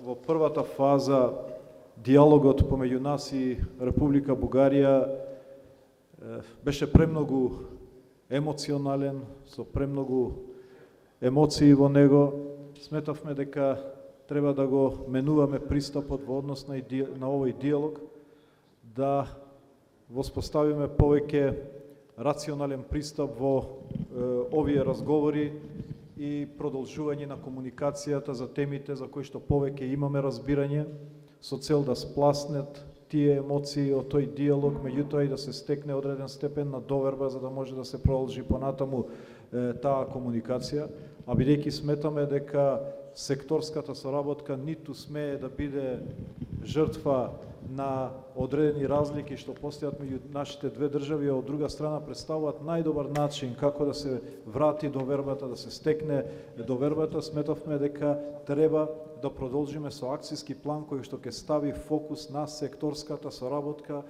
Во првата фаза диалогот помеѓу нас и Република Бугарија беше премногу емоционален, со премногу емоции во него. Сметавме дека треба да го менуваме пристапот во однос на овој диалог, да воспоставиме повеќе рационален пристап во овие разговори и продолжување на комуникацијата за темите за кои што повеќе имаме разбирање, со цел да спласнет тие емоции од тој диалог, меѓутоа и да се стекне одреден степен на доверба за да може да се продолжи понатаму таа комуникација, а бидејќи сметаме дека секторската соработка ниту смее да биде жртва на одредени разлики што постојат меѓу нашите две држави, а од друга страна представуваат најдобар начин како да се врати довербата, да се стекне довербата, сметавме дека треба да продолжиме со акцијски план кој што ќе стави фокус на секторската соработка,